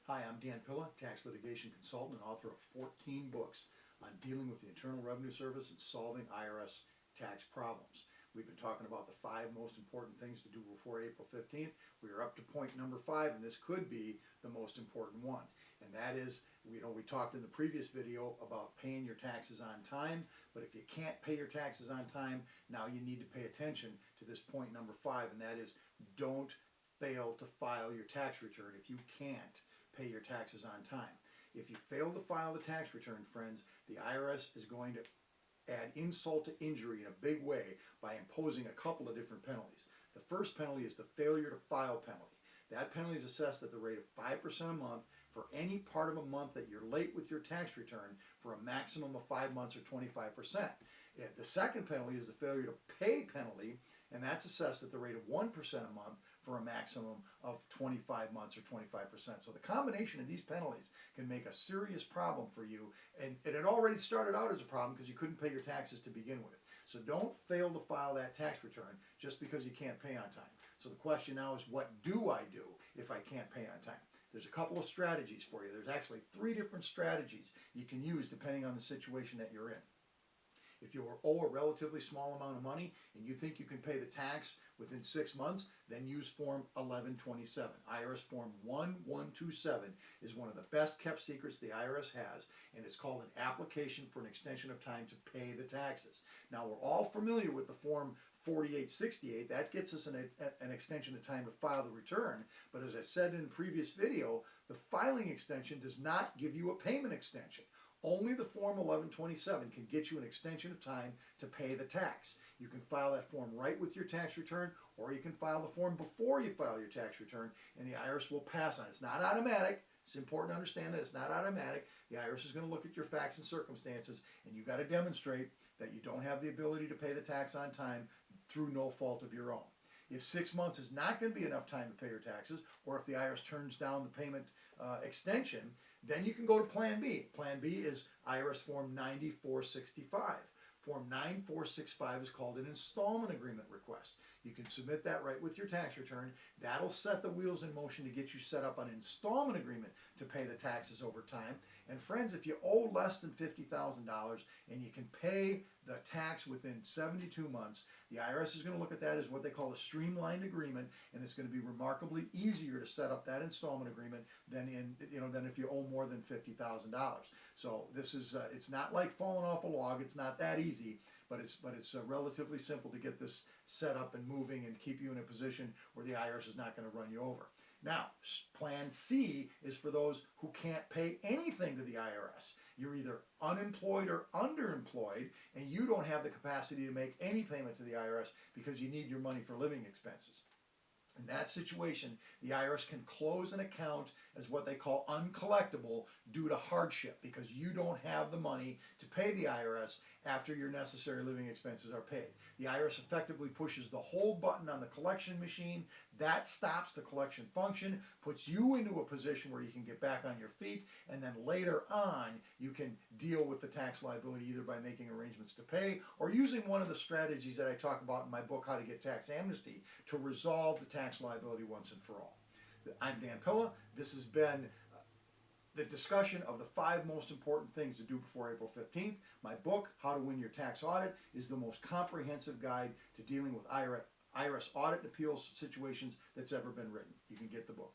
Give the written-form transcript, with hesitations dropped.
Hi, I'm Dan Pilla, tax litigation consultant and author of 14 books on dealing with the Internal Revenue Service and solving IRS tax problems. We've been talking about the 5 most important things to do before April 15th. We are up to point number 5, and this could be the most important one. And that is, we talked in the previous video about paying your taxes on time, but if you can't pay your taxes on time, now you need to pay attention to this point number 5, and that is, don't fail to file your tax return if you can't pay your taxes on time. If you fail to file the tax return, friends, the IRS is going to add insult to injury in a big way by imposing a couple of different penalties. The first penalty is the failure to file penalty. That penalty is assessed at the rate of 5% a month for any part of a month that you're late with your tax return for a maximum of 5 months or 25%. The second penalty is the failure to pay penalty, and that's assessed at the rate of 1% a month for a maximum of 25 months or 25%. So the combination of these penalties can make a serious problem for you, and it had already started out as a problem because you couldn't pay your taxes to begin with. So don't fail to file that tax return just because you can't pay on time. So the question now is, what do I do if I can't pay on time? There's a couple of strategies for you. There's actually 3 different strategies you can use depending on the situation that you're in. If you owe a relatively small amount of money and you think you can pay the tax within 6 months, then use Form 1127. IRS Form 1127 is one of the best kept secrets the IRS has, and it's called an application for an extension of time to pay the taxes. Now, we're all familiar with the Form 4868. That gets us an extension of time to file the return, but as I said in the previous video, the filing extension does not give you a payment extension. Only the Form 1127 can get you an extension of time to pay the tax. You can file that form right with your tax return, or you can file the form before you file your tax return, and the IRS will pass on it. It's not automatic. It's important to understand that it's not automatic. The IRS is going to look at your facts and circumstances, and you've got to demonstrate that you don't have the ability to pay the tax on time through no fault of your own. If 6 months is not going to be enough time to pay your taxes, or if the IRS turns down the payment extension, then you can go to Plan B. Plan B is IRS Form 9465. Form 9465 is called an Installment Agreement request. You can submit that right with your tax return. That'll set the wheels in motion to get you set up an installment agreement to pay the taxes over time. And friends, if you owe less than $50,000 and you can pay the tax within 72 months, the IRS is going to look at that as what they call a streamlined agreement, and it's going to be remarkably easier to set up that installment agreement than if you owe more than $50,000. So this is it's not like falling off a log. It's not that easy, but it's relatively simple to get this set up and moving and keep you in a position where the IRS is not going to run you over. Now, Plan C is for those who can't pay anything to the IRS. You're either unemployed or underemployed, and you don't have the capacity to make any payment to the IRS because you need your money for living expenses. In that situation, the IRS can close an account as what they call uncollectible due to hardship because you don't have the money to pay the IRS after your necessary living expenses are paid. The IRS effectively pushes the hold button on the collection machine. That stops the collection function, puts you into a position where you can get back on your feet, and then later on you can deal with the tax liability either by making arrangements to pay or using one of the strategies that I talk about in my book, How to Get Tax Amnesty, to resolve the tax liability once and for all. I'm Dan Pilla. This has been the discussion of the 5 most important things to do before April 15th. My book, How to Win Your Tax Audit, is the most comprehensive guide to dealing with IRS audit and appeals situations that's ever been written. You can get the book.